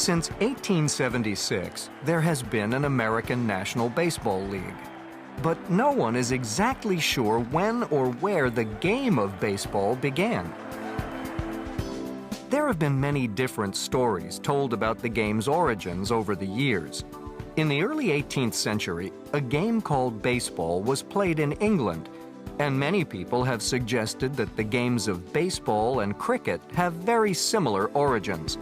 Since 1876, there has been an American National Baseball League. But no one is exactly sure when or where the game of baseball began. There have been many different stories told about the game's origins over the years. In the early 18th century, a game called baseball was played in England, and many people have suggested that the games of baseball and cricket have very similar origins.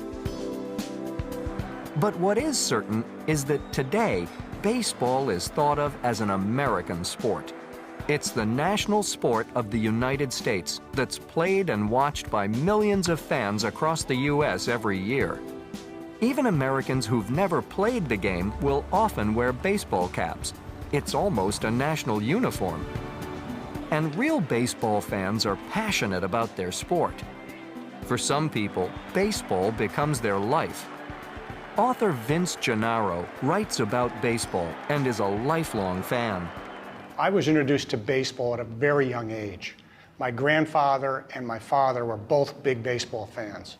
But what is certain is that today, baseball is thought of as an American sport. It's the national sport of the United States that's played and watched by millions of fans across the U.S. every year. Even Americans who've never played the game will often wear baseball caps. It's almost a national uniform. And real baseball fans are passionate about their sport. For some people, baseball becomes their life. Author Vince Gennaro writes about baseball and is a lifelong fan. I was introduced to baseball at a very young age. My grandfather and my father were both big baseball fans.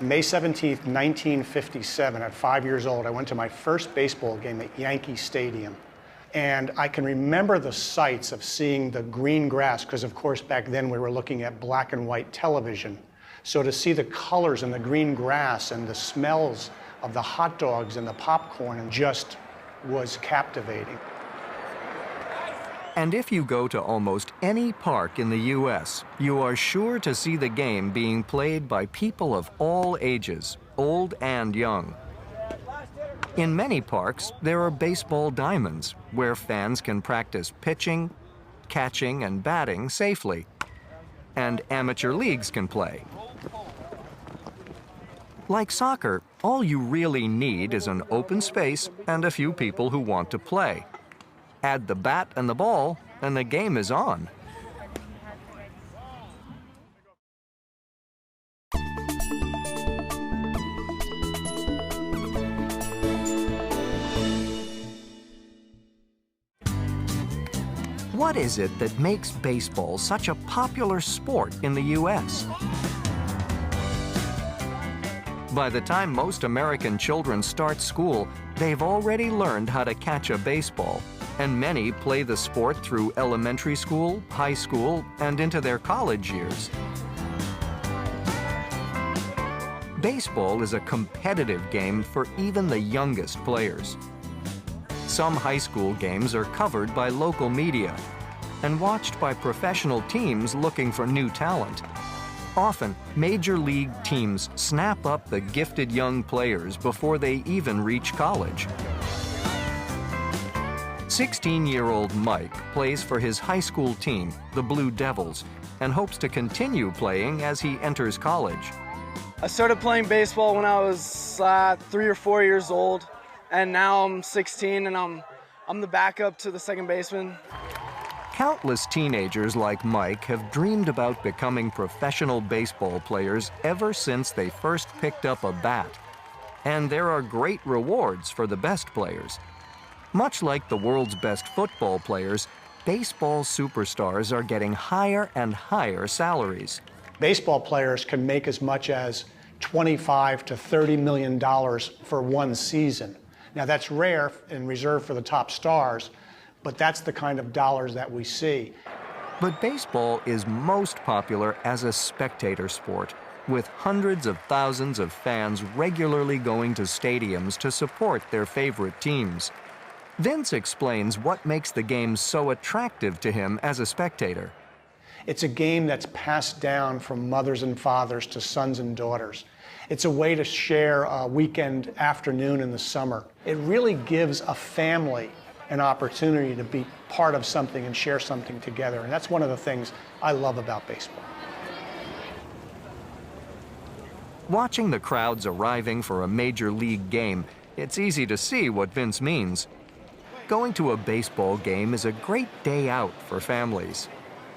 May 17th, 1957, at 5 years old, I went to my first baseball game at Yankee Stadium. And I can remember the sights of seeing the green grass, because of course back then we were looking at black and white television. So to see the colors and the green grass and the smells of the hot dogs and the popcorn just was captivating. And if you go to almost any park in the U.S., you are sure to see the game being played by people of all ages, old and young. In many parks, there are baseball diamonds, where fans can practice pitching, catching, and batting safely. And amateur leagues can play. Like soccer, all you really need is an open space and a few people who want to play. Add the bat and the ball, and the game is on. What is it that makes baseball such a popular sport in the U.S.? By the time most American children start school, they've already learned how to catch a baseball, and many play the sport through elementary school, high school, and into their college years. Baseball is a competitive game for even the youngest players. Some high school games are covered by local media and watched by professional teams looking for new talent. Often, major league teams snap up the gifted young players before they even reach college. 16-year-old Mike plays for his high school team, the Blue Devils, and hopes to continue playing as he enters college. I started playing baseball when I was 3 or 4 years old, and now I'm 16 and I'm the backup to the second baseman. Countless teenagers like Mike have dreamed about becoming professional baseball players ever since they first picked up a bat. And there are great rewards for the best players. Much like the world's best football players, baseball superstars are getting higher and higher salaries. Baseball players can make as much as $25 to $30 million for one season. Now that's rare and reserved for the top stars, but that's the kind of dollars that we see. But baseball is most popular as a spectator sport, with hundreds of thousands of fans regularly going to stadiums to support their favorite teams. Vince explains what makes the game so attractive to him as a spectator. It's a game that's passed down from mothers and fathers to sons and daughters. It's a way to share a weekend afternoon in the summer. It really gives a family an opportunity to be part of something and share something together. And that's one of the things I love about baseball. Watching the crowds arriving for a major league game, it's easy to see what Vince means. Going to a baseball game is a great day out for families.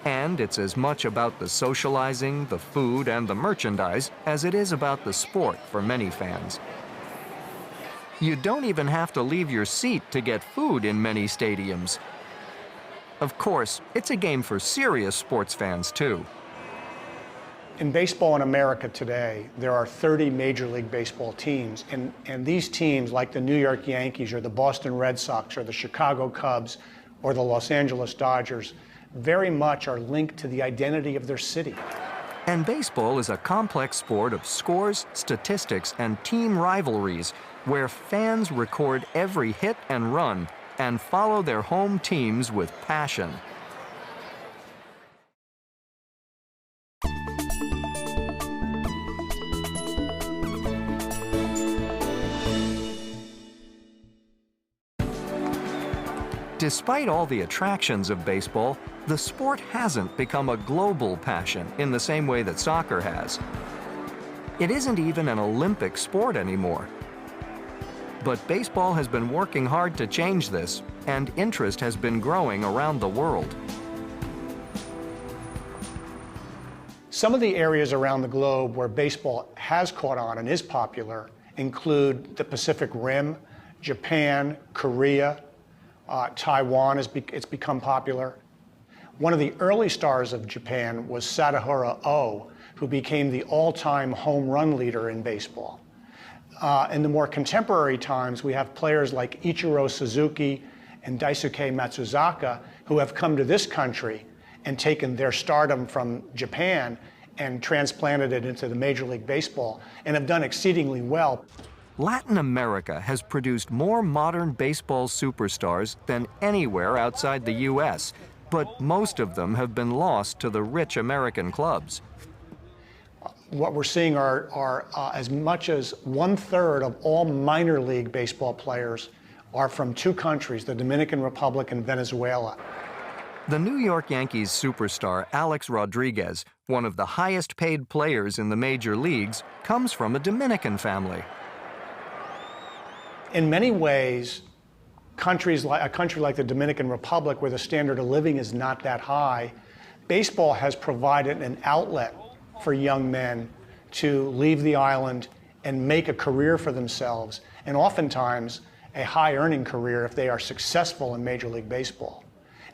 And it's as much about the socializing, the food, and the merchandise as it is about the sport for many fans. You don't even have to leave your seat to get food in many stadiums. Of course, it's a game for serious sports fans too. In baseball in America today, there are 30 Major League Baseball teams, and these teams, like the New York Yankees or the Boston Red Sox or the Chicago Cubs or the Los Angeles Dodgers, very much are linked to the identity of their city. And baseball is a complex sport of scores, statistics, and team rivalries, where fans record every hit and run and follow their home teams with passion. Despite all the attractions of baseball, the sport hasn't become a global passion in the same way that soccer has. It isn't even an Olympic sport anymore. But baseball has been working hard to change this, and interest has been growing around the world. Some of the areas around the globe where baseball has caught on and is popular include the Pacific Rim, Japan, Korea, Taiwan, it's become popular. One of the early stars of Japan was Sadahara Oh, who became the all-time home run leader in baseball. In the more contemporary times, we have players like Ichiro Suzuki and Daisuke Matsuzaka who have come to this country and taken their stardom from Japan and transplanted it into the Major League Baseball and have done exceedingly well. Latin America has produced more modern baseball superstars than anywhere outside the U.S., but most of them have been lost to the rich American clubs. What we're seeing are as much as 1/3 of all minor league baseball players are from two countries, the Dominican Republic and Venezuela. The New York Yankees superstar Alex Rodriguez, one of the highest paid players in the major leagues, comes from a Dominican family. In many ways, a country like the Dominican Republic, where the standard of living is not that high, baseball has provided an outlet for young men to leave the island and make a career for themselves, and oftentimes a high-earning career if they are successful in Major League Baseball.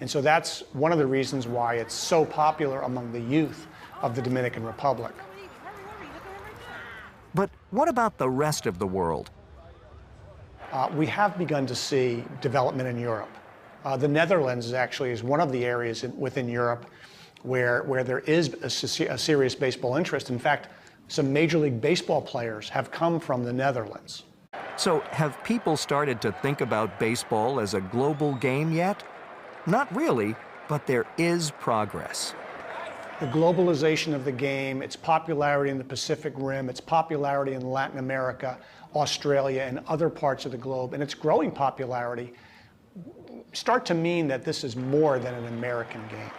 And so that's one of the reasons why it's so popular among the youth of the Dominican Republic. But what about the rest of the world? We have begun to see development in Europe. The Netherlands actually is one of the areas within Europe where there is a serious baseball interest. In fact, some Major League Baseball players have come from the Netherlands. So have people started to think about baseball as a global game yet? Not really, but there is progress. The globalization of the game, its popularity in the Pacific Rim, its popularity in Latin America, Australia, and other parts of the globe, and its growing popularity start to mean that this is more than an American game.